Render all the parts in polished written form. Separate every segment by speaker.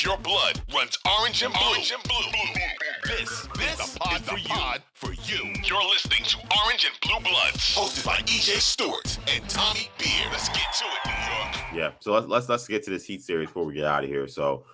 Speaker 1: If your blood runs orange and blue, this is the pod for you. You're listening to Orange and Blue Bloods, hosted by EJ Stewart and Tommy Beer. Let's get to it, New York.
Speaker 2: Yeah, so let's get to this Heat series before we get out of here. So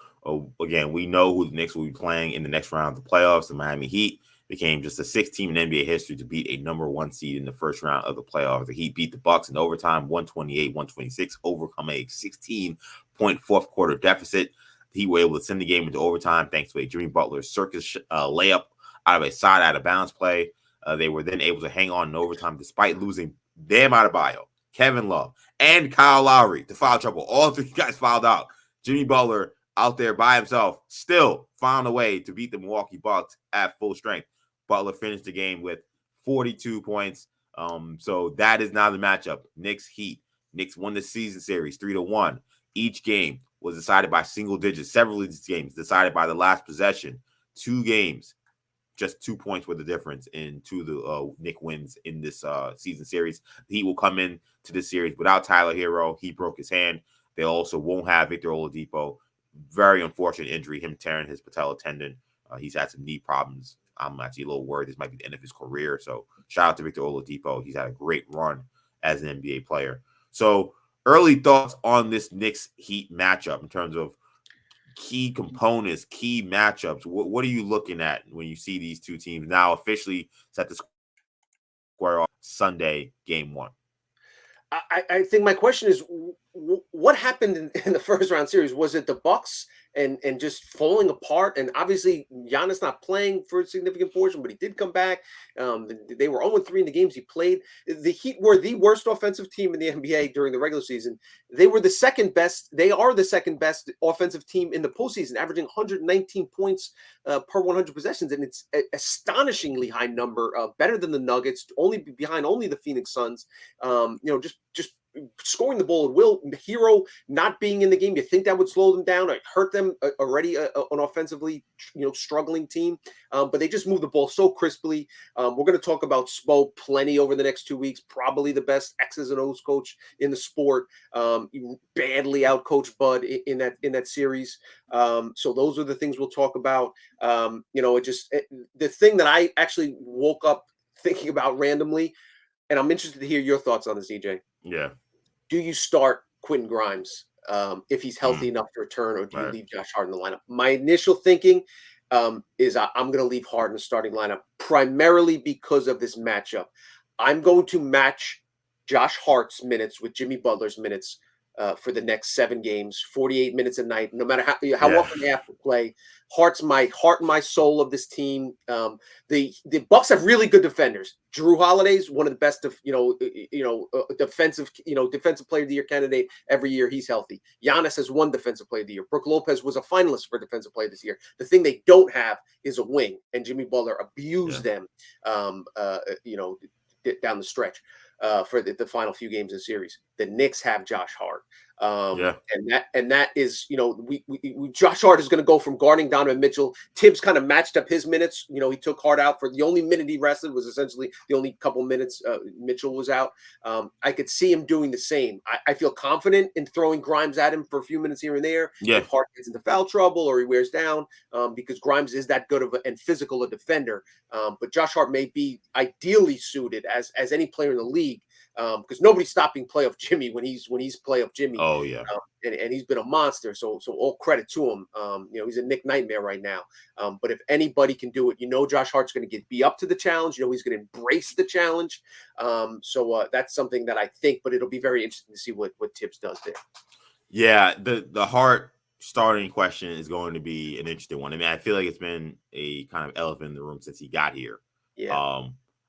Speaker 2: again, we know who the Knicks will be playing in the next round of the playoffs. The Miami Heat became just the sixth team in NBA history to beat a number one seed in the first round of the playoffs. The Heat beat the Bucks in overtime, 128-126, overcome a 16-point fourth quarter deficit. The Heat were able to send the game into overtime thanks to a Jimmy Butler circus layup out of a side out of bounds play. They were then able to hang on in overtime despite losing Bam Adebayo, Kevin Love, and Kyle Lowry to foul trouble. All three guys fouled out. Jimmy Butler out there by himself still found a way to beat the Milwaukee Bucks at full strength. Butler finished the game with 42 points. So that is now the matchup. Knicks Heat. Knicks won the season series 3-1. Each game was decided by single digits. Several of these games decided by the last possession. 2 games, just 2 points were the difference in two of the Knicks wins in this season series. The Heat will come in to this series without Tyler Hero. He broke his hand. They also won't have Victor Oladipo. Very unfortunate injury, him tearing his patella tendon. He's had some knee problems. I'm actually a little worried this might be the end of his career. So shout out to Victor Oladipo. He's had a great run as an NBA player. So early thoughts on this Knicks Heat matchup in terms of key components, key matchups. What are you looking at when you see these two teams now officially set to square off Sunday, game 1?
Speaker 3: I think my question is, what happened in the first round series? Was it the Bucks and just falling apart? And obviously, Giannis not playing for a significant portion, but he did come back. They were 0-3 in the games he played. The Heat were the worst offensive team in the NBA during the regular season. They were the second best. They are the second best offensive team in the postseason, averaging 119 points per 100 possessions, and it's an astonishingly high number, better than the Nuggets, behind the Phoenix Suns. Just scoring the ball at will. Hero not being in the game, you think that would slow them down or hurt them already an offensively struggling team, but they just move the ball so crisply. We're going to talk about Spo plenty over the next 2 weeks. Probably the best X's and O's coach in the sport. Badly outcoached Bud in that series. So those are the things we'll talk about. The thing that I actually woke up thinking about randomly, and I'm interested to hear your thoughts on this, EJ.
Speaker 2: Yeah.
Speaker 3: Do you start Quentin Grimes if he's healthy enough to return, or do you leave Josh Hart in the lineup? My initial thinking is I'm going to leave Hart in the starting lineup primarily because of this matchup. I'm going to match Josh Hart's minutes with Jimmy Butler's minutes for the next 7 games, 48 minutes a night, no matter how often they have to play. Hart's my heart and my soul of this team. The Bucks have really good defenders. Drew Holiday's one of the best defensive player of the year candidate every year he's healthy. Giannis has won defensive player of the year. Brook Lopez was a finalist for defensive player this year. The thing they don't have is a wing, and Jimmy Butler abused them down the stretch. For the final few games of the series. The Knicks have Josh Hart. And that is, Josh Hart is going to go from guarding Donovan Mitchell. Tibbs kind of matched up his minutes. He took Hart out for the only minute he rested was essentially the only couple minutes Mitchell was out. I could see him doing the same. I feel confident in throwing Grimes at him for a few minutes here and there. If Hart gets into foul trouble or he wears down, because Grimes is that good of and physical a defender. But Josh Hart may be ideally suited as any player in the league. Because nobody's stopping playoff Jimmy when he's playoff Jimmy.
Speaker 2: Oh yeah,
Speaker 3: and he's been a monster. So all credit to him. He's a Nick nightmare right now. But if anybody can do it, Josh Hart's going to be up to the challenge. He's going to embrace the challenge. So that's something that I think. But it'll be very interesting to see what Tibbs does there.
Speaker 2: Yeah, the Hart starting question is going to be an interesting one. I mean, I feel like it's been a kind of elephant in the room since he got here.
Speaker 3: Yeah.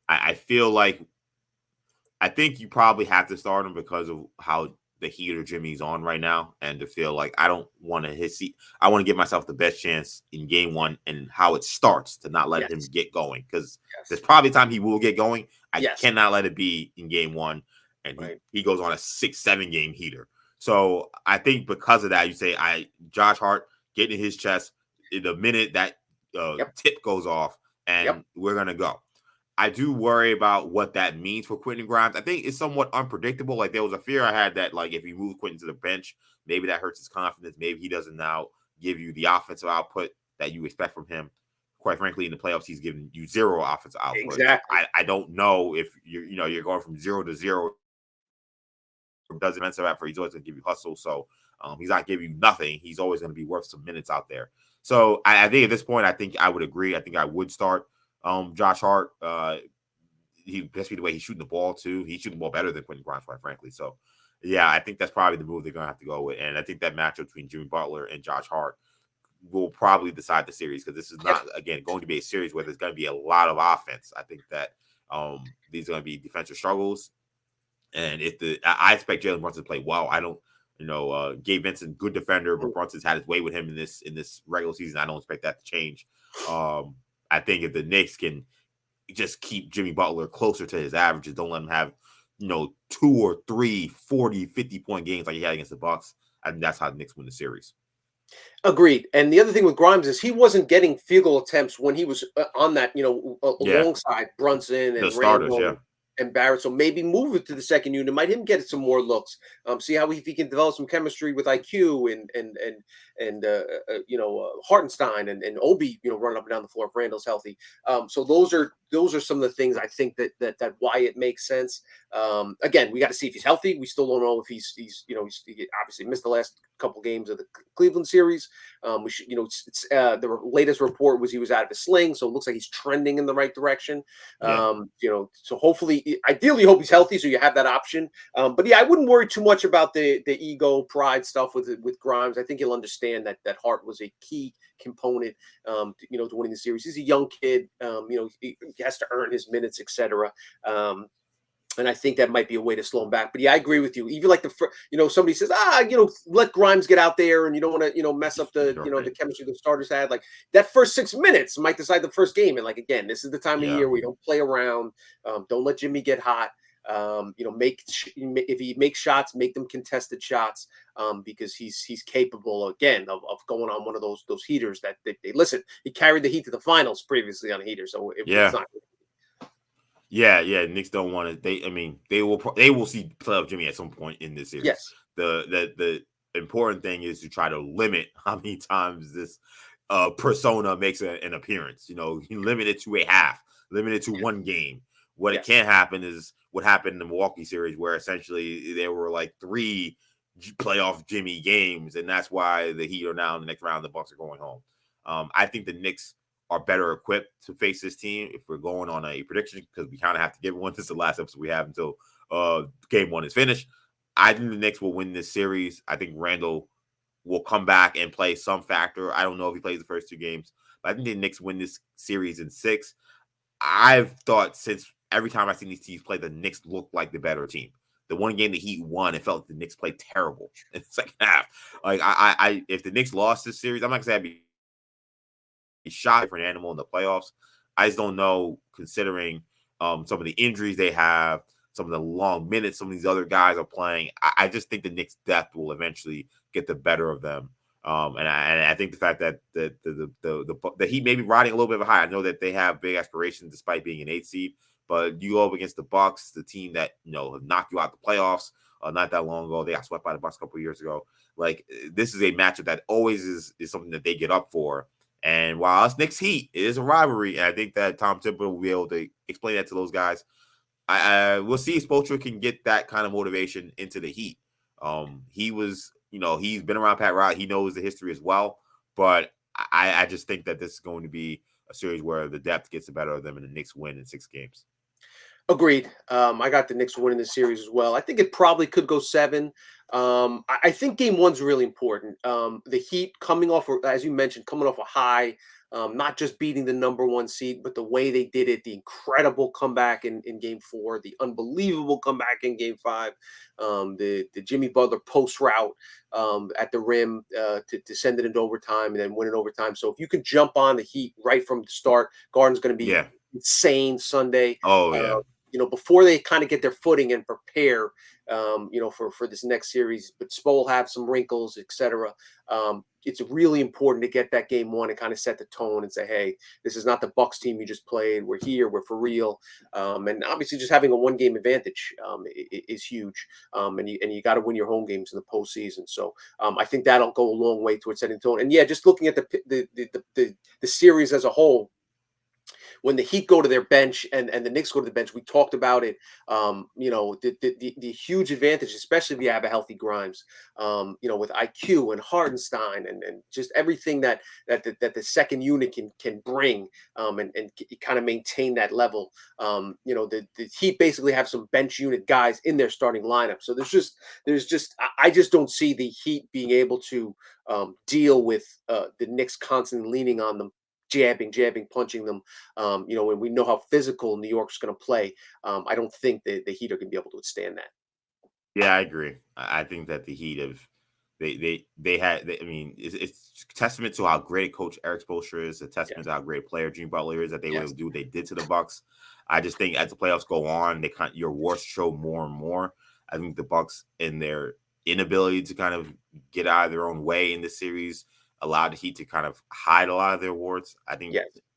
Speaker 2: I feel like. I think you probably have to start him because of how the heat of Jimmy's on right now, and to feel like I don't want to hit seat. I want to give myself the best chance in game 1 and how it starts to not let him get going, because there's probably a time he will get going. I cannot let it be in game 1, and he goes on a 6-7 game heater. So I think because of that, you say Josh Hart getting his chest in the minute that tip goes off, and we're gonna go. I do worry about what that means for Quentin Grimes. I think it's somewhat unpredictable. Like, there was a fear I had that, like, if you move Quentin to the bench, maybe that hurts his confidence. Maybe he doesn't now give you the offensive output that you expect from him. Quite frankly, in the playoffs, he's given you zero offensive output.
Speaker 3: Exactly.
Speaker 2: So I don't know if you're going from 0 to 0. Does defensive effort. He's always going to give you hustle. So he's not giving you nothing. He's always going to be worth some minutes out there. So I think at this point, I think I would agree. I think I would start Josh Hart. He best be the way he's shooting the ball too. He's shooting the ball better than Quentin Grimes, quite frankly. So yeah, I think that's probably the move they're going to have to go with. And I think that matchup between Jimmy Butler and Josh Hart will probably decide the series, because this is not, again, going to be a series where there's going to be a lot of offense. I think that these are going to be defensive struggles. And I expect Jalen Brunson to play well. I don't, Gabe Vincent, good defender, but Brunson's had his way with him in this regular season. I don't expect that to change. I think if the Knicks can just keep Jimmy Butler closer to his averages, don't let him have, 2 or 3 40, 50-point games like he had against the Bucks, I think that's how the Knicks win the series.
Speaker 3: Agreed. And the other thing with Grimes is he wasn't getting field goal attempts when he was on that, alongside Brunson and
Speaker 2: the starters,
Speaker 3: Randall and Barrett. So maybe move it to the second unit, might him get some more looks. See how if he can develop some chemistry with IQ and Hartenstein and Obi, running up and down the floor if Randall's healthy. So those are some of the things I think that why it makes sense. Again, we got to see if he's healthy. We still don't know if he obviously missed the last couple games of the Cleveland series. We should, the latest report was he was out of his sling, so it looks like he's trending in the right direction. So hopefully, ideally, hope he's healthy, so you have that option. But yeah, I wouldn't worry too much about the ego, pride stuff with Grimes. I think he'll understand that Hart was a key component, to winning the series. He's a young kid. He has to earn his minutes, etc. And I think that might be a way to slow him back. But yeah, I agree with you. Even like somebody says, let Grimes get out there, and you don't want to, mess up the, the chemistry the starters had. Like that first 6 minutes might decide the first game. And like, again, this is the time of year we don't play around. Don't let Jimmy get hot. If he makes shots, make them contested shots, because he's capable again of going on one of those heaters that they listen. He carried the Heat to the finals previously on a heater, so it's not.
Speaker 2: Yeah. Knicks don't want to. They will see playoff Jimmy at some point in this series.
Speaker 3: Yes.
Speaker 2: The important thing is to try to limit how many times this persona makes an appearance. You limit it to a half, limit it to one game. What it can't happen is what happened in the Milwaukee series, where essentially there were like 3 playoff Jimmy games, and that's why the Heat are now in the next round. The Bucks are going home. I think the Knicks are better equipped to face this team if we're going on a prediction, because we kind of have to give one. This is the last episode we have until game 1 is finished. I think the Knicks will win this series. I think Randall will come back and play some factor. I don't know if he plays the first 2 games, but I think the Knicks win this series in 6. I've thought since every time I've seen these teams play, the Knicks look like the better team. The one game the Heat won, it felt like the Knicks played terrible in the second half. Like I if the Knicks lost this series, I'm not gonna say I'd be shot for an animal in the playoffs. I just don't know, considering some of the injuries they have, some of the long minutes some of these other guys are playing. I just think the Knicks' depth will eventually get the better of them. And I think the fact that the Heat may be riding a little bit of a high. I know that they have big aspirations despite being an 8 seed, but you go up against the Bucks, the team that have knocked you out the playoffs not that long ago. They got swept by the Bucks a couple of years ago. Like, this is a matchup that always is something that they get up for. And while us Knicks Heat, it is a rivalry, and I think that Tom Thibodeau will be able to explain that to those guys. We'll see if Spoelstra can get that kind of motivation into the Heat. He was, he's been around Pat Riley. He knows the history as well. But I just think that this is going to be a series where the depth gets the better of them, and the Knicks win in 6 games.
Speaker 3: Agreed. I got the Knicks winning the series as well. I think it probably could go 7. I think game 1's really important. The Heat coming off, as you mentioned, coming off a high, not just beating the number 1 seed, but the way they did it, the incredible comeback in game 4, the unbelievable comeback in game 5, the Jimmy Butler post route at the rim to send it into overtime and then win it overtime. So if you could jump on the Heat right from the start, Garden's going to be insane Sunday.
Speaker 2: Oh, yeah.
Speaker 3: before they kind of get their footing and prepare, for this next series. But Spo will have some wrinkles, etc. It's really important to get that game one and kind of set the tone and say, hey, this is not the Bucks team you just played. We're here. We're for real. And obviously, just having a one-game advantage is huge. And you got to win your home games in the postseason. So I think that'll go a long way towards setting the tone. And yeah, just looking at the series as a whole, when the Heat go to their bench and the Knicks go to the bench, we talked about it. The huge advantage, especially if you have a healthy Grimes, with IQ and Hardenstein and just everything that the second unit can bring, and kind of maintain that level. The Heat basically have some bench unit guys in their starting lineup. So I just don't see the Heat being able to deal with the Knicks constantly leaning on them, jabbing, punching them. When we know how physical New York's going to play, I don't think the Heat are going to be able to withstand that.
Speaker 2: Yeah, I agree. I think that the Heat have I mean, it's testament to how great Coach Eric Spoelstra is, a testament to how great player Jimmy Butler is, that they will do what they did to the Bucks. I just think as the playoffs go on, your wars show more and more. I think the Bucks, in their inability to kind of get out of their own way in this series, allowed the Heat to kind of hide a lot of their warts. I think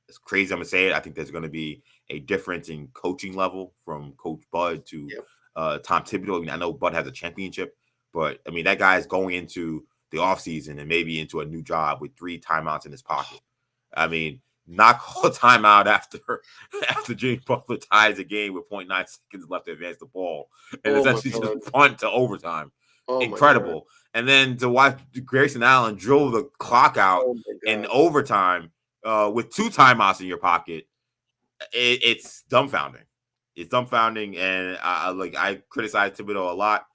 Speaker 2: it's crazy I'm gonna say it. I think there's gonna be a difference in coaching level from Coach Bud to Tom Thibodeau. I mean, I know Bud has a championship, but I mean, that guy is going into the offseason and maybe into a new job with 3 timeouts in his pocket. I mean, not call a timeout after Jimmy Butler ties the game with 0.9 seconds left to advance the ball and essentially just punt to overtime. Incredible. And then to watch Grayson Allen drill the clock out in overtime with 2 timeouts in your pocket, it's dumbfounding. It's dumbfounding, and I criticize Thibodeau a lot.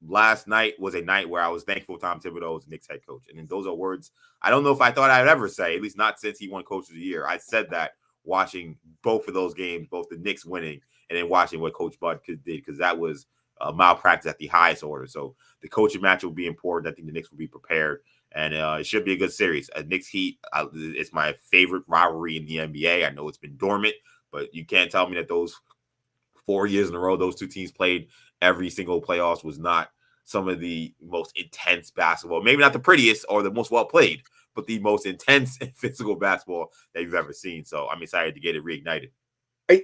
Speaker 2: Last night was a night where I was thankful Tom Thibodeau was Knicks head coach. And those are words I don't know if I thought I'd ever say, at least not since he won Coach of the Year. I said that watching both of those games, both the Knicks winning and then watching what Coach Bud did, because that was malpractice at the highest order. So the coaching match will be important. I think the Knicks will be prepared, and it should be a good series. Knicks Heat, it's my favorite rivalry in the NBA. I know it's been dormant, but you can't tell me that those 4 years in a row those two teams played every single playoffs was not some of the most intense basketball. Maybe not the prettiest or the most well played, but the most intense and physical basketball that you've ever seen. So I'm excited to get it reignited.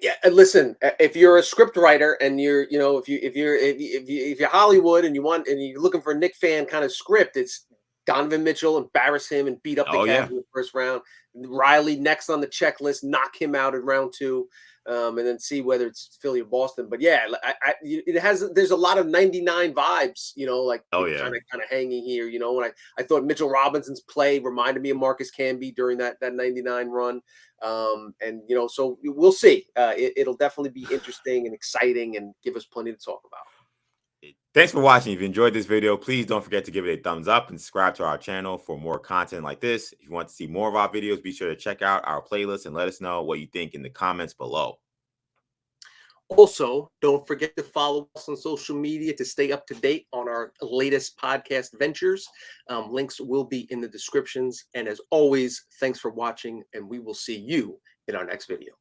Speaker 3: Yeah, listen, if you're a script writer and if you're Hollywood and you're looking for a Knick fan kind of script, it's Donovan Mitchell, embarrass him and beat up the Cavs in the first round. Riley next on the checklist, knock him out in round 2, and then see whether it's Philly or Boston. But yeah, there's a lot of 99 vibes, kind of hanging here. When I thought Mitchell Robinson's play reminded me of Marcus Camby during that 99 run. So we'll see. It'll definitely be interesting and exciting and give us plenty to talk about.
Speaker 2: Thanks for watching. If you enjoyed this video, please don't forget to give it a thumbs up and subscribe to our channel for more content like this. If you want to see more of our videos, be sure to check out our playlist and let us know what you think in the comments below.
Speaker 3: Also, don't forget to follow us on social media to stay up to date on our latest podcast ventures. Links will be in the descriptions. And as always, thanks for watching, and we will see you in our next video.